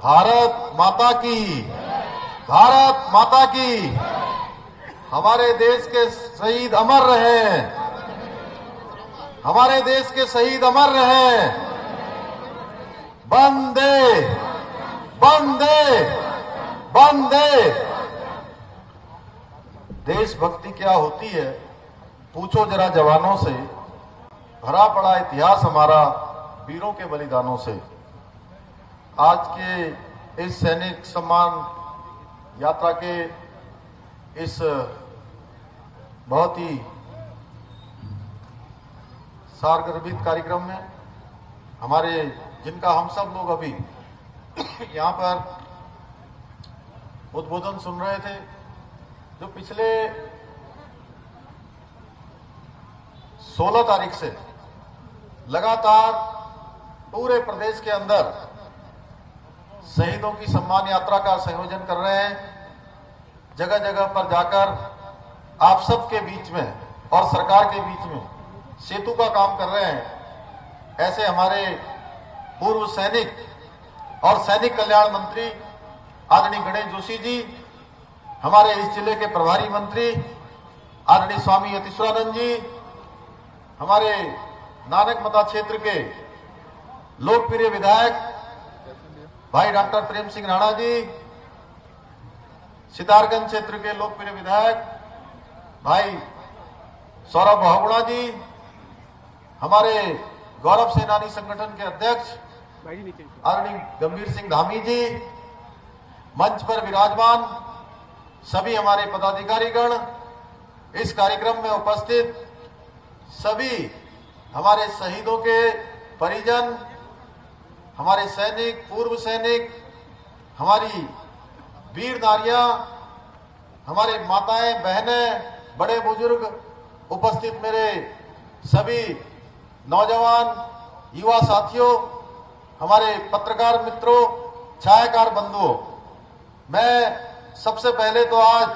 भारत माता की, भारत माता की। हमारे देश के शहीद अमर रहे, हमारे देश के शहीद अमर रहे। वंदे वंदे वंदे। देशभक्ति क्या होती है पूछो जरा जवानों से, भरा पड़ा इतिहास हमारा वीरों के बलिदानों से। आज के इस सैनिक सम्मान यात्रा के इस बहुत ही सारगर्भित कार्यक्रम में हमारे जिनका हम सब लोग अभी यहाँ पर उद्बोधन सुन रहे थे, जो पिछले 16 तारीख से लगातार पूरे प्रदेश के अंदर शहीदों की सम्मान यात्रा का संयोजन कर रहे हैं। जगह जगह पर जाकर आप सबके बीच में और सरकार के बीच में सेतु का काम कर रहे हैं। ऐसे हमारे पूर्व सैनिक और सैनिक कल्याण मंत्री आदरणीय गणेश जोशी जी, हमारे इस जिले के प्रभारी मंत्री आदरणीय स्वामी यतीश्वरानंद जी, हमारे नानक मता क्षेत्र के लोकप्रिय विधायक भाई डॉक्टर प्रेम सिंह राणा जी, सितारगंज क्षेत्र के लोकप्रिय विधायक भाई सौरभ बहुगुणा जी, हमारे गौरव सेनानी संगठन के अध्यक्ष आदरणीय गंभीर सिंह धामी जी, मंच पर विराजमान सभी हमारे पदाधिकारीगण, इस कार्यक्रम में उपस्थित सभी हमारे शहीदों के परिजन, हमारे सैनिक, पूर्व सैनिक, हमारी वीर नारियां, हमारे माताएं, बहनें, बड़े बुजुर्ग, उपस्थित मेरे सभी नौजवान युवा साथियों, हमारे पत्रकार मित्रों, छायाकार बंधुओं, मैं सबसे पहले तो आज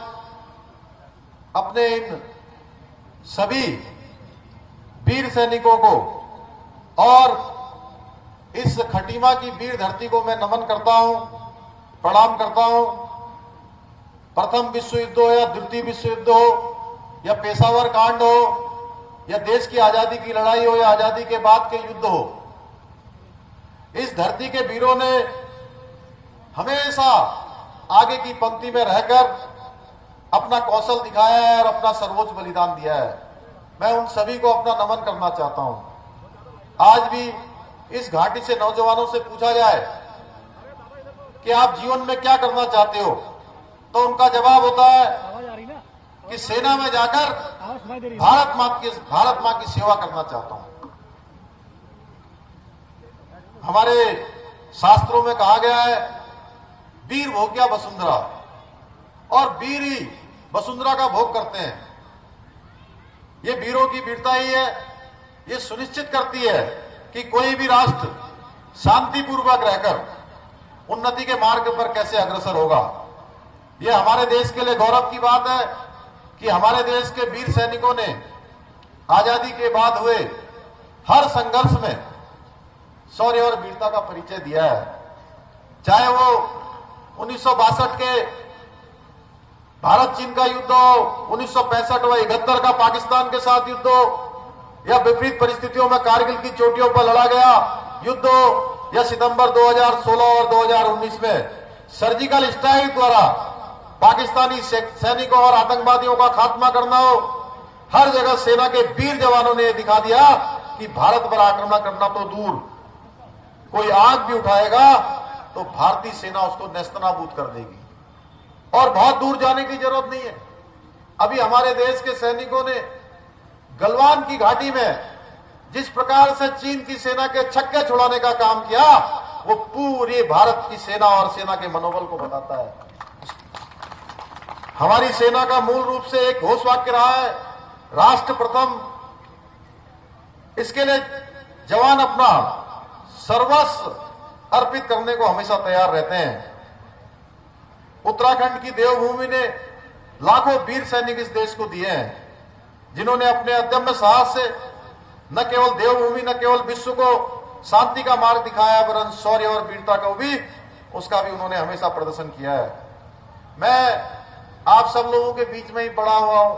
अपने इन सभी वीर सैनिकों को और इस खटीमा की वीर धरती को मैं नमन करता हूं, प्रणाम करता हूं। प्रथम विश्व युद्ध हो या द्वितीय विश्व युद्ध हो या पेशावर कांड हो या देश की आजादी की लड़ाई हो या आजादी के बाद के युद्ध हो, इस धरती के वीरों ने हमेशा आगे की पंक्ति में रहकर अपना कौशल दिखाया है और अपना सर्वोच्च बलिदान दिया है। मैं उन सभी को अपना नमन करना चाहता हूं। आज भी इस घाटी से नौजवानों से पूछा जाए कि आप जीवन में क्या करना चाहते हो, तो उनका जवाब होता है कि सेना में जाकर भारत मां की सेवा करना चाहता हूं। हमारे शास्त्रों में कहा गया है वीर भोग्या वसुंधरा, और वीर ही वसुंधरा का भोग करते हैं। ये वीरों की वीरता ही है, ये सुनिश्चित करती है कि कोई भी राष्ट्र शांतिपूर्वक रहकर उन्नति के मार्ग पर कैसे अग्रसर होगा। ये हमारे देश के लिए गौरव की बात है कि हमारे देश के वीर सैनिकों ने आजादी के बाद हुए हर संघर्ष में शौर्य और वीरता का परिचय दिया है। चाहे वो 1962 के भारत चीन का युद्ध हो, 1965 व 71 का पाकिस्तान के साथ युद्ध हो, या विपरीत परिस्थितियों में कारगिल की चोटियों पर लड़ा गया युद्ध हो, या सितंबर 2016 और 2019 में सर्जिकल स्ट्राइक द्वारा पाकिस्तानी सैनिकों और आतंकवादियों का खात्मा करना हो, हर जगह सेना के वीर जवानों ने दिखा दिया कि भारत पर आक्रमण करना तो दूर, कोई आग भी उठाएगा तो भारतीय सेना उसको नेस्तनाबूद कर देगी। और बहुत दूर जाने की जरूरत नहीं है। अभी हमारे देश के सैनिकों ने गलवान की घाटी में जिस प्रकार से चीन की सेना के छक्के छुड़ाने का काम किया, वो पूरी भारत की सेना और सेना के मनोबल को बताता है। हमारी सेना का मूल रूप से एक घोष वाक्य रहा है, राष्ट्र प्रथम। इसके लिए जवान अपना सर्वस्व अर्पित करने को हमेशा तैयार रहते हैं। उत्तराखंड की देवभूमि ने लाखों वीर सैनिक इस देश को दिए हैं, जिन्होंने अपने अदम्य साहस से न केवल देवभूमि, न केवल विश्व को शांति का मार्ग दिखाया, वरन शौर्य और वीरता को भी उसका भी उन्होंने हमेशा प्रदर्शन किया है। मैं आप सब लोगों के बीच में ही बड़ा हुआ हूं,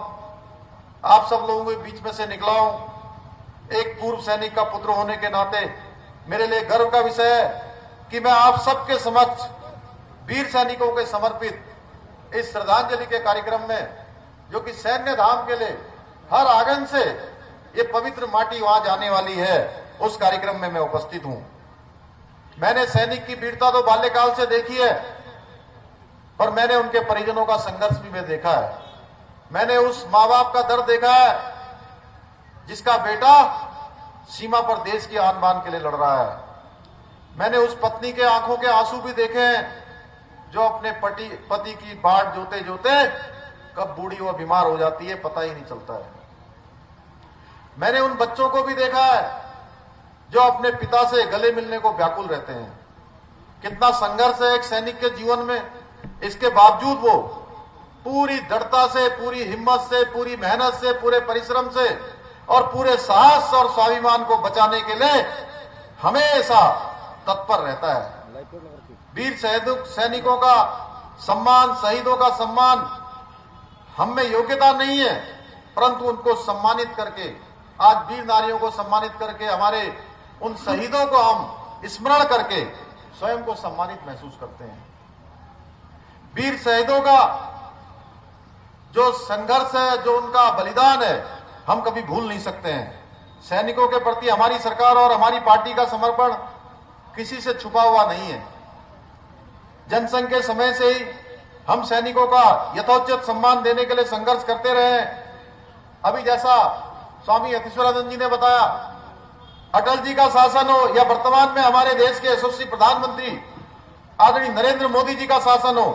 आप सब लोगों के बीच में से निकला हूं। एक पूर्व सैनिक का पुत्र होने के नाते मेरे लिए गर्व का विषय है कि मैं आप सबके समक्ष वीर सैनिकों के समर्पित इस श्रद्धांजलि के कार्यक्रम में, जो कि सैन्य धाम के लिए हर आंगन से ये पवित्र माटी वहां जाने वाली है, उस कार्यक्रम में मैं उपस्थित हूं। मैंने सैनिक की वीरता तो बाल्यकाल से देखी है, पर मैंने उनके परिजनों का संघर्ष भी मैं देखा है। मैंने उस मां बाप का दर्द देखा है जिसका बेटा सीमा पर देश की आन बान के लिए लड़ रहा है। मैंने उस पत्नी के आंखों के आंसू भी देखे हैं जो अपने पति की बाट जोते जोते कब बूढ़ी व बीमार हो जाती है पता ही नहीं चलता है। मैंने उन बच्चों को भी देखा है जो अपने पिता से गले मिलने को व्याकुल रहते हैं। कितना संघर्ष है एक सैनिक के जीवन में, इसके बावजूद वो पूरी दृढ़ता से, पूरी हिम्मत से, पूरी मेहनत से, पूरे परिश्रम से और पूरे साहस और स्वाभिमान को बचाने के लिए हमेशा तत्पर रहता है। वीर सैनिकों का सम्मान, शहीदों का सम्मान हम में योग्यता नहीं है, परंतु उनको सम्मानित करके, आज वीर नारियों को सम्मानित करके, हमारे उन शहीदों को हम स्मरण करके स्वयं को सम्मानित महसूस करते हैं। वीर शहीदों का जो संघर्ष है, जो उनका बलिदान है, हम कभी भूल नहीं सकते हैं। सैनिकों के प्रति हमारी सरकार और हमारी पार्टी का समर्पण किसी से छुपा हुआ नहीं है। जनसंघ के समय से ही हम सैनिकों का यथोचित सम्मान देने के लिए संघर्ष करते रहे हैं। अभी जैसा स्वामी यतीश्वरानंद जी ने बताया, अटल जी का शासन हो या वर्तमान में हमारे देश के यशस्वी प्रधानमंत्री आदरणीय नरेंद्र मोदी जी का शासन हो,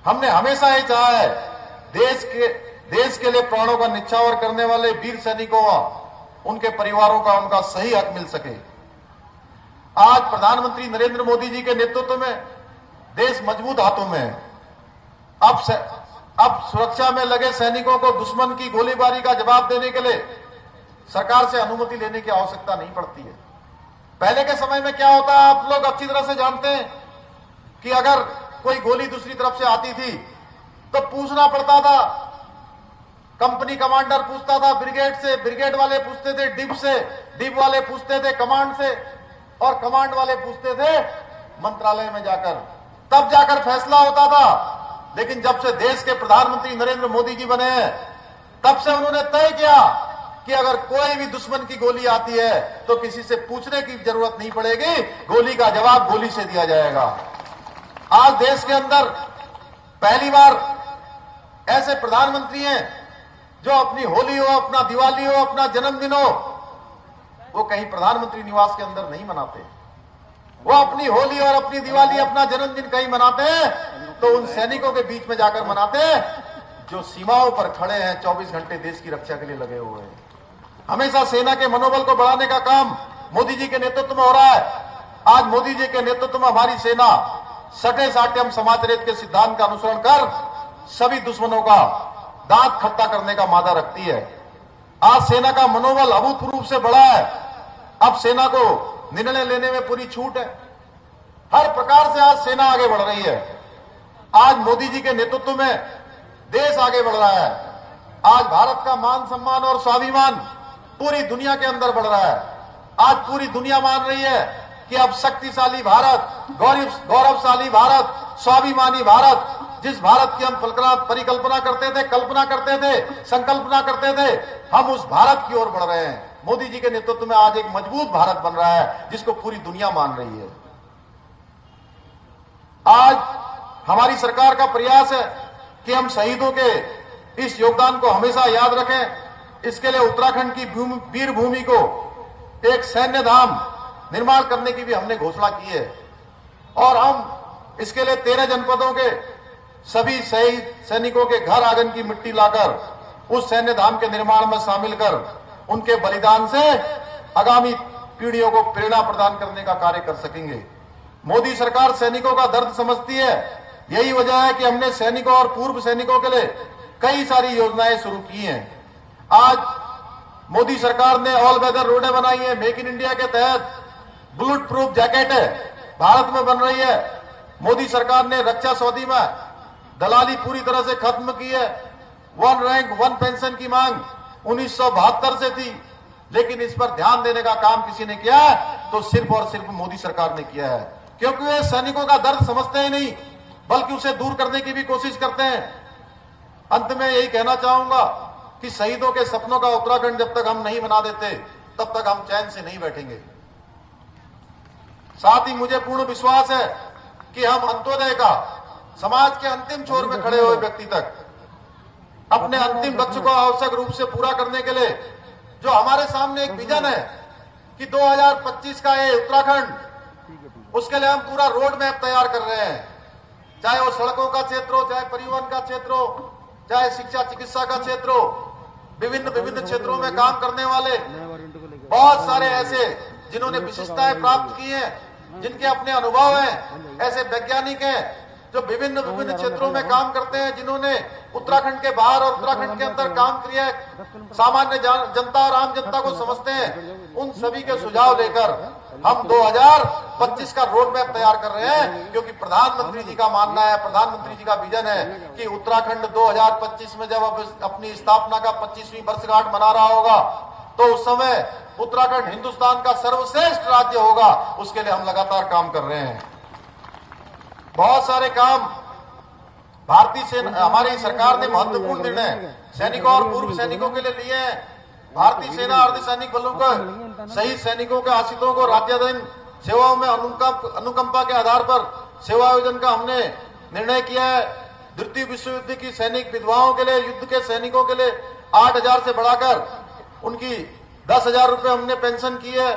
हमने हमेशा ही चाहा है देश के लिए प्राणों का न्यौछावर करने वाले वीर सैनिकों व उनके परिवारों का उनका सही हक मिल सके। आज प्रधानमंत्री नरेंद्र मोदी जी के नेतृत्व में देश मजबूत हाथों में है। अब सुरक्षा में लगे सैनिकों को दुश्मन की गोलीबारी का जवाब देने के लिए सरकार से अनुमति लेने की आवश्यकता नहीं पड़ती है। पहले के समय में क्या होता है, आप लोग अच्छी तरह से जानते हैं कि अगर कोई गोली दूसरी तरफ से आती थी तो पूछना पड़ता था, कंपनी कमांडर पूछता था ब्रिगेड से, ब्रिगेड वाले पूछते थे डिप से, डिप वाले पूछते थे कमांड से, और कमांड वाले पूछते थे मंत्रालय में जाकर, तब जाकर फैसला होता था। लेकिन जब से देश के प्रधानमंत्री नरेंद्र मोदी जी बने हैं, तब से उन्होंने तय किया कि अगर कोई भी दुश्मन की गोली आती है तो किसी से पूछने की जरूरत नहीं पड़ेगी, गोली का जवाब गोली से दिया जाएगा। आज देश के अंदर पहली बार ऐसे प्रधानमंत्री हैं जो अपनी होली हो, अपना दिवाली हो, अपना जन्मदिन हो, वो कहीं प्रधानमंत्री निवास के अंदर नहीं मनाते। वो अपनी होली और अपनी दिवाली, अपना जन्मदिन कहीं मनाते हैं तो उन सैनिकों के बीच में जाकर मनाते हैं जो सीमाओं पर खड़े हैं, 24 घंटे देश की रक्षा के लिए लगे हुए हैं। हमेशा सेना के मनोबल को बढ़ाने का काम मोदी जी के नेतृत्व में हो रहा है। आज मोदी जी के नेतृत्व में हमारी सेना सटे साट्यम समाचरित के सिद्धांत का अनुसरण कर सभी दुश्मनों का दांत खट्टा करने का मादा रखती है। आज सेना का मनोबल अभूतपूर्व रूप से बढ़ा है। अब सेना को निर्णय लेने में पूरी छूट है। हर प्रकार से आज सेना आगे बढ़ रही है। आज मोदी जी के नेतृत्व में देश आगे बढ़ रहा है। आज भारत का मान सम्मान और स्वाभिमान पूरी दुनिया के अंदर बढ़ रहा है। आज पूरी दुनिया मान रही है कि अब शक्तिशाली भारत, गौरवशाली भारत, स्वाभिमानी भारत, जिस भारत की हम परिकल्पना करते थे, कल्पना करते थे, संकल्पना करते थे, हम उस भारत की ओर बढ़ रहे हैं। मोदी जी के नेतृत्व में आज एक मजबूत भारत बन रहा है जिसको पूरी दुनिया मान रही है। आज हमारी सरकार का प्रयास है कि हम शहीदों के इस योगदान को हमेशा याद रखें। इसके लिए उत्तराखंड की वीर भूमि को एक सैन्य धाम निर्माण करने की भी हमने घोषणा की है और हम इसके लिए 13 जनपदों के सभी शहीद सैनिकों के घर आंगन की मिट्टी लाकर उस सैन्य धाम के निर्माण में शामिल कर उनके बलिदान से आगामी पीढ़ियों को प्रेरणा प्रदान करने का कार्य कर सकेंगे। मोदी सरकार सैनिकों का दर्द समझती है। यही वजह है कि हमने सैनिकों और पूर्व सैनिकों के लिए कई सारी योजनाएं शुरू की हैं। आज मोदी सरकार ने ऑल वेदर रोडें बनाई है। मेक इन इंडिया के तहत बुलेट प्रूफ जैकेट है भारत में बन रही है। मोदी सरकार ने रक्षा सौदी में दलाली पूरी तरह से खत्म की है। वन रैंक वन पेंशन की मांग 1972 से थी, लेकिन इस पर ध्यान देने का काम किसी ने किया है तो सिर्फ और सिर्फ मोदी सरकार ने किया है, क्योंकि वे सैनिकों का दर्द समझते ही नहीं, बल्कि उसे दूर करने की भी कोशिश करते हैं। अंत में यही कहना चाहूंगा कि शहीदों के सपनों का उत्तराखंड जब तक हम नहीं बना देते तब तक हम चैन से नहीं बैठेंगे। साथ ही मुझे पूर्ण विश्वास है कि हम अंत्योदय का समाज के अंतिम छोर में खड़े हुए व्यक्ति तक अपने अंतिम लक्ष्य को आवश्यक रूप से पूरा करने के लिए जो हमारे सामने एक विजन है कि 2025 का ये उत्तराखंड, उसके लिए हम पूरा रोड मैप तैयार कर रहे हैं। चाहे वो सड़कों का क्षेत्र हो, चाहे परिवहन का क्षेत्र हो, चाहे शिक्षा चिकित्सा का क्षेत्र हो, विभिन्न क्षेत्रों में काम करने वाले बहुत सारे ऐसे जिन्होंने विशिष्टताएं प्राप्त की हैं, जिनके अपने अनुभव हैं, ऐसे वैज्ञानिक हैं जो विभिन्न क्षेत्रों में काम करते हैं, जिन्होंने उत्तराखंड के बाहर और उत्तराखंड के अंदर काम किया है, सामान्य जनता और आम जनता को समझते हैं। उन सभी के सुझाव लेकर हम 2025 का रोड मैप तैयार कर रहे हैं, क्योंकि प्रधानमंत्री जी का मानना है, प्रधानमंत्री जी का विजन है कि उत्तराखंड 2025 में जब अपनी स्थापना का 25वीं वर्षगांठ मना रहा होगा तो उस समय उत्तराखंड हिंदुस्तान का सर्वश्रेष्ठ राज्य होगा। उसके लिए हम लगातार काम कर रहे हैं। बहुत सारे काम भारतीय सेना, हमारी सरकार ने महत्वपूर्ण निर्णय सैनिकों और पूर्व सैनिकों के लिए लिए हैं। भारतीय सेना अर्धसैनिक बलों को शहीद सैनिकों के आश्रितों को राज्याधीन सेवाओं में अनुकंपा के आधार पर सेवा आयोजन का हमने निर्णय किया है। द्वितीय विश्व युद्ध की सैनिक विधवाओं के लिए, युद्ध के सैनिकों के लिए 8,000 से बढ़ाकर उनकी 10,000 रुपए हमने पेंशन की है।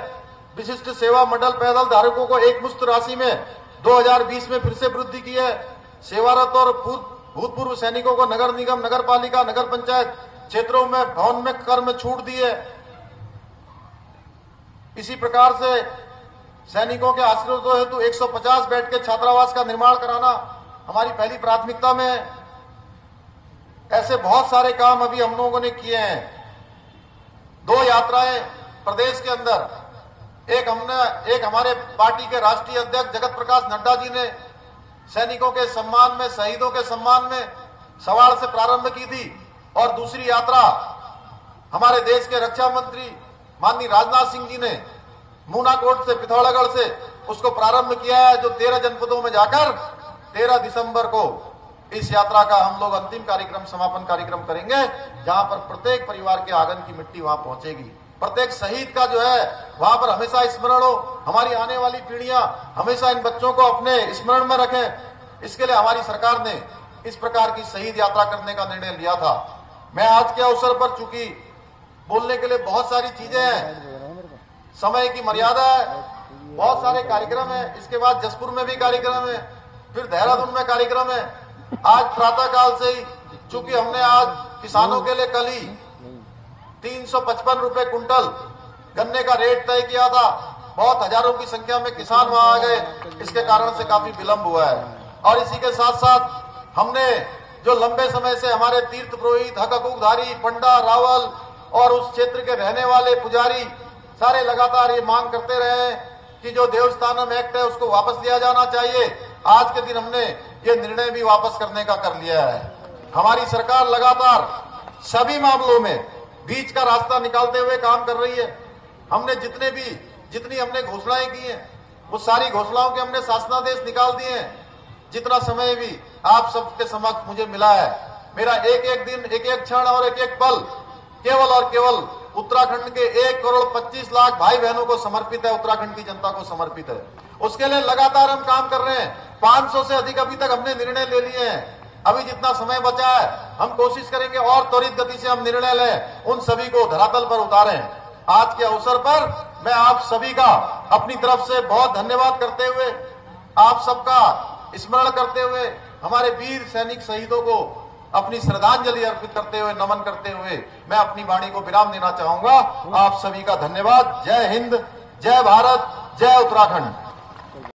विशिष्ट सेवा मंडल पैदल धारकों को एक मुश्त राशि में 2020 में फिर से वृद्धि की है। सेवारत और भूतपूर्व सैनिकों को नगर निगम, नगर पालिका, नगर पंचायत क्षेत्रों में भवन में कर में छूट दी है। इसी प्रकार से सैनिकों के आश्रितों हेतु 150 बेड के छात्रावास का निर्माण कराना हमारी पहली प्राथमिकता में है। ऐसे बहुत सारे काम अभी हम लोगों ने किए हैं। 2 यात्राएं प्रदेश के अंदर, एक हमारे पार्टी के राष्ट्रीय अध्यक्ष जगत प्रकाश नड्डा जी ने सैनिकों के सम्मान में, शहीदों के सम्मान में सवाड़ से प्रारंभ की थी, और दूसरी यात्रा हमारे देश के रक्षा मंत्री माननीय राजनाथ सिंह जी ने मूनाकोट से, पिथौरागढ़ से उसको प्रारंभ किया है, जो 13 जनपदों में जाकर 13 दिसंबर को इस यात्रा का हम लोग अंतिम कार्यक्रम, समापन कार्यक्रम करेंगे, जहां पर प्रत्येक परिवार के आंगन की मिट्टी वहां पहुंचेगी। प्रत्येक शहीद का जो है वहां पर हमेशा स्मरण हो, हमारी आने वाली पीढ़ियां हमेशा इन बच्चों को अपने स्मरण में रखें। इसके लिए हमारी सरकार ने इस प्रकार की शहीद यात्रा करने का निर्णय लिया था। मैं आज के अवसर पर, चूंकि बोलने के लिए बहुत सारी चीजें हैं, समय की मर्यादा है, बहुत सारे कार्यक्रम है, इसके बाद जसपुर में भी कार्यक्रम है, फिर देहरादून में कार्यक्रम है। आज प्रातः काल से ही, चूंकि हमने आज किसानों के लिए कल ही 355 रुपए कुंटल गन्ने का रेट तय किया था, बहुत हजारों की संख्या में किसान वहां आ गए, इसके कारण से काफी विलंब हुआ है। और इसी के साथ साथ हमने जो लंबे समय से हमारे तीर्थ पुरोहित, हक हकूकधारी, पंडा, रावल और उस क्षेत्र के रहने वाले पुजारी सारे लगातार ये मांग करते रहे कि जो देवस्थानम एक्ट है उसको वापस लिया जाना चाहिए। आज के दिन हमने ये निर्णय भी वापस करने का कर लिया है। हमारी सरकार लगातार सभी मामलों में बीच का रास्ता निकालते हुए काम कर रही है। हमने जितनी हमने घोषणाएं की हैं, वो सारी घोषणाओं के हमने शासनादेश निकाल दिए हैं। जितना समय भी आप सबके समक्ष मुझे मिला है, मेरा एक एक दिन, एक एक क्षण और एक एक पल केवल और केवल उत्तराखंड के 1,25,00,000 भाई बहनों को समर्पित है, उत्तराखंड की जनता को समर्पित है। उसके लिए लगातार हम काम कर रहे हैं। 500 से अधिक अभी तक हमने निर्णय ले लिए हैं। अभी जितना समय बचा है हम कोशिश करेंगे और त्वरित गति से हम निर्णय लें, उन सभी को धरातल पर उतारें। आज के अवसर पर मैं आप सभी का अपनी तरफ से बहुत धन्यवाद करते हुए, आप सबका स्मरण करते हुए, हमारे वीर सैनिक शहीदों को अपनी श्रद्धांजलि अर्पित करते हुए, नमन करते हुए मैं अपनी वाणी को विराम देना चाहूंगा। आप सभी का धन्यवाद। जय हिंद, जय भारत, जय उत्तराखंड।